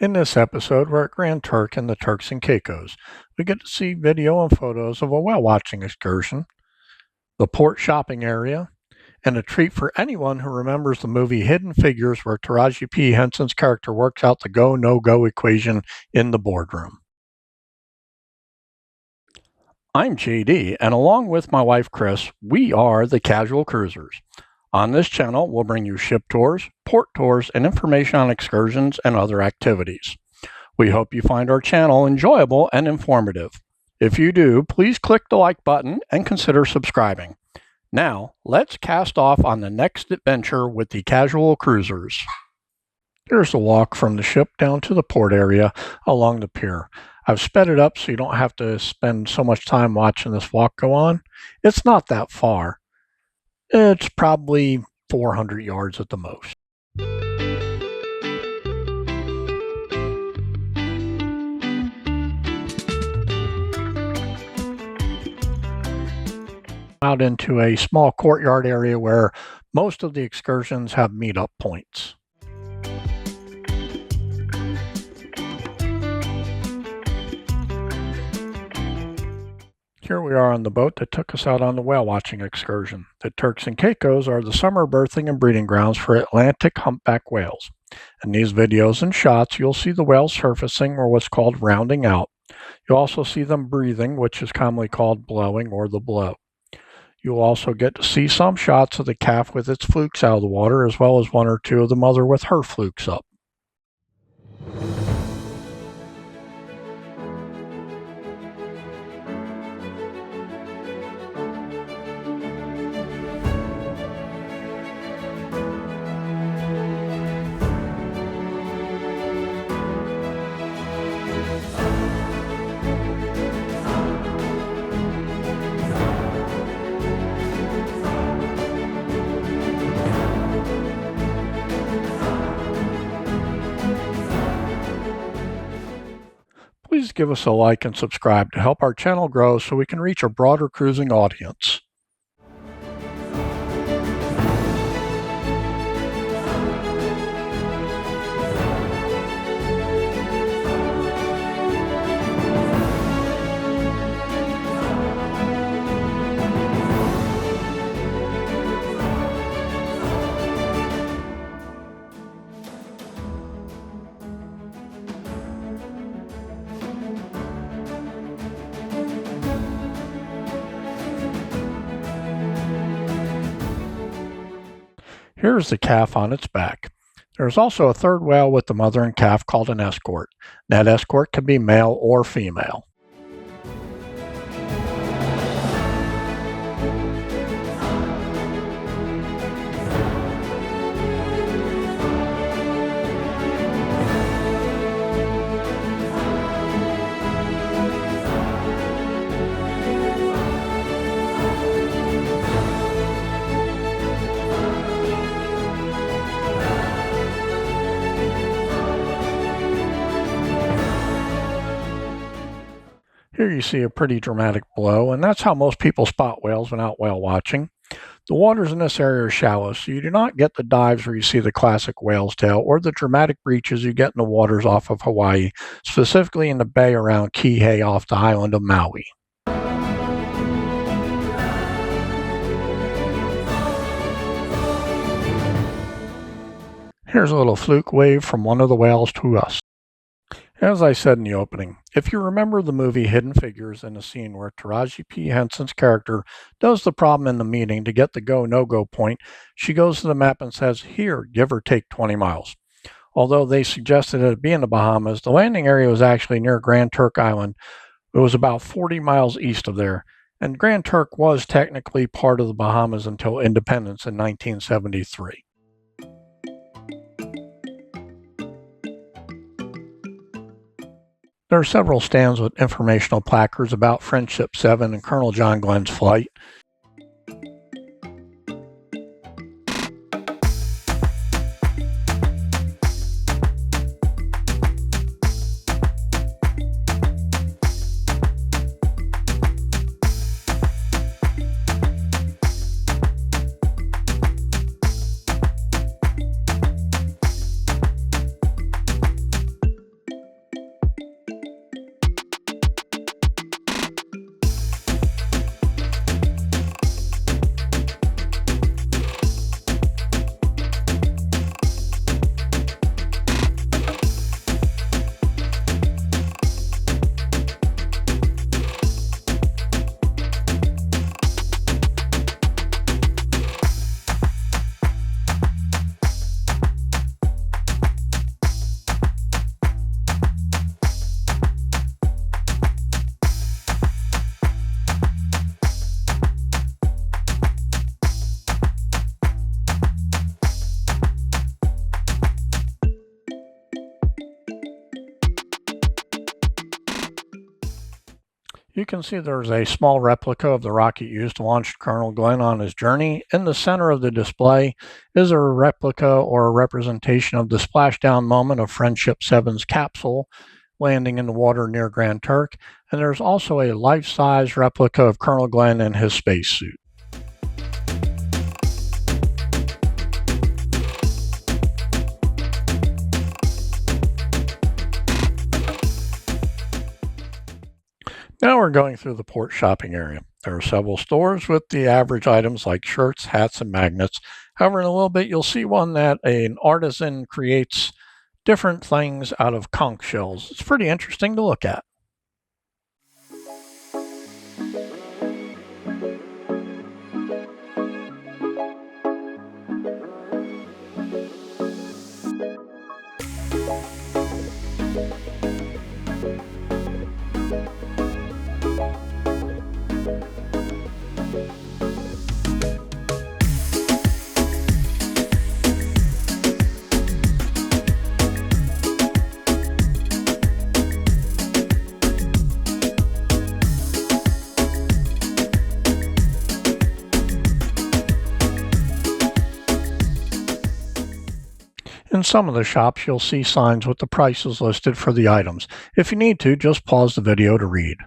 In this episode, we're at Grand Turk in the Turks and Caicos. We get to see video and photos of a whale watching excursion, the port shopping area, and a treat for anyone who remembers the movie Hidden Figures, where Taraji P. Henson's character works out the go-no-go equation in the boardroom. I'm JD, and along with my wife Chris, we are the Casual Cruisers. On this channel, we'll bring you ship tours, port tours, and information on excursions and other activities. We hope you find our channel enjoyable and informative. If you do, please click the like button and consider subscribing. Now, let's cast off on the next adventure with the Casual Cruisers. Here's the walk from the ship down to the port area along the pier. I've sped it up so you don't have to spend so much time watching this walk go on. It's not that far. It's probably 400 yards at the most. Out into a small courtyard area where most of the excursions have meetup points. Here we are on the boat that took us out on the whale watching excursion. The Turks and Caicos are the summer birthing and breeding grounds for Atlantic Humpback whales. In these videos and shots, you'll see the whales surfacing, or what's called rounding out. You'll also see them breathing, which is commonly called blowing or the blow. You'll also get to see some shots of the calf with its flukes out of the water, as well as one or two of the mother with her flukes up. Please give us a like and subscribe to help our channel grow so we can reach a broader cruising audience. Here's the calf on its back. There's also a third whale with the mother and calf called an escort. That escort can be male or female. Here you see a pretty dramatic blow, and that's how most people spot whales when out whale watching. The waters in this area are shallow, so you do not get the dives where you see the classic whale's tail or the dramatic breaches you get in the waters off of Hawaii, specifically in the bay around Kihei off the island of Maui. Here's a little fluke wave from one of the whales to us. As I said in the opening, if you remember the movie Hidden Figures and the scene where Taraji P. Henson's character does the problem in the meeting to get the go-no-go point, she goes to the map and says, "Here, give or take 20 miles. Although they suggested it be in the Bahamas, the landing area was actually near Grand Turk Island. It was about 40 miles east of there, and Grand Turk was technically part of the Bahamas until independence in 1973. There are several stands with informational placards about Friendship 7 and Colonel John Glenn's flight. You can see there's a small replica of the rocket used to launch Colonel Glenn on his journey. In the center of the display is a replica or a representation of the splashdown moment of Friendship 7's capsule landing in the water near Grand Turk, and there's also a life-size replica of Colonel Glenn in his spacesuit. Now we're going through the port shopping area. There are several stores with the average items like shirts, hats, and magnets. However, in a little bit, you'll see one that an artisan creates different things out of conch shells. It's pretty interesting to look at. In some of the shops, you'll see signs with the prices listed for the items. If you need to, just pause the video to read.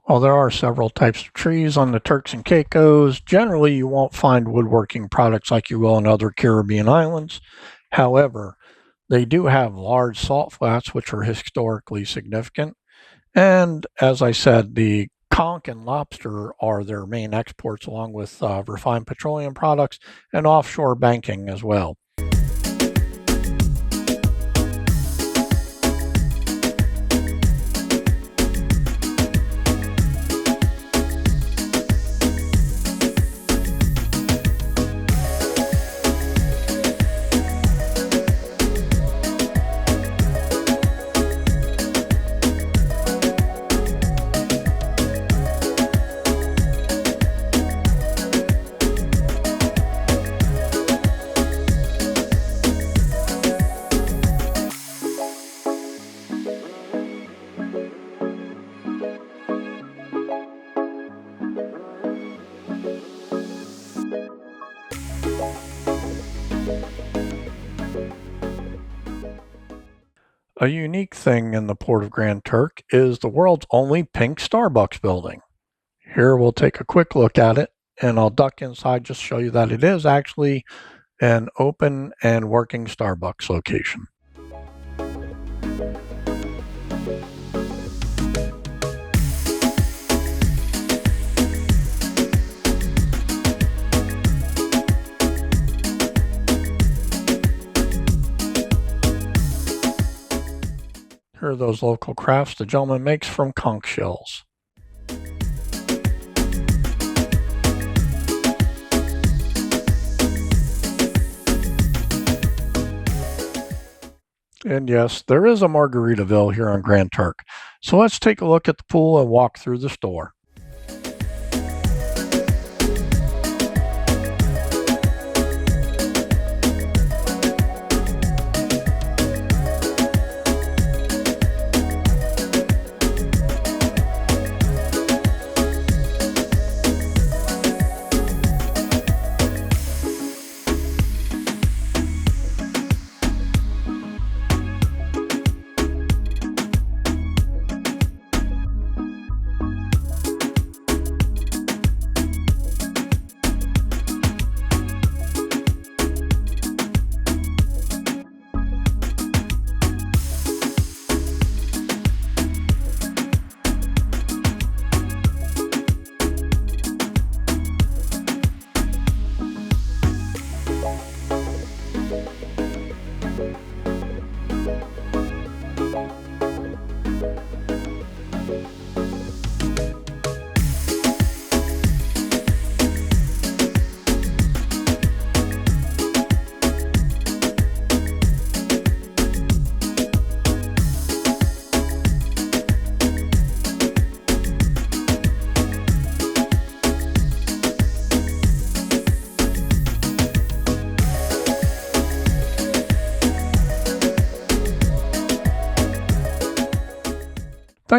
While there are several types of trees on the Turks and Caicos, generally you won't find woodworking products like you will in other Caribbean islands. However, they do have large salt flats, which are historically significant. And as I said, the conch and lobster are their main exports, along with refined petroleum products and offshore banking as well. A unique thing in the port of Grand Turk is the world's only pink Starbucks building. Here we'll take a quick look at it, and I'll duck inside just to show you that it is actually an open and working Starbucks location. Here are those local crafts the gentleman makes from conch shells. And yes, there is a Margaritaville here on Grand Turk. So let's take a look at the pool and walk through the store.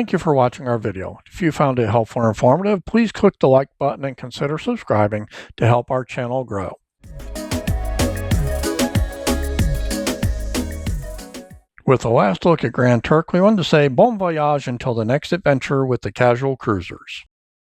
Thank you for watching our video. If you found it helpful or informative, please click the like button and consider subscribing to help our channel grow. With the last look at Grand Turk, we wanted to say bon voyage until the next adventure with the casual cruisers.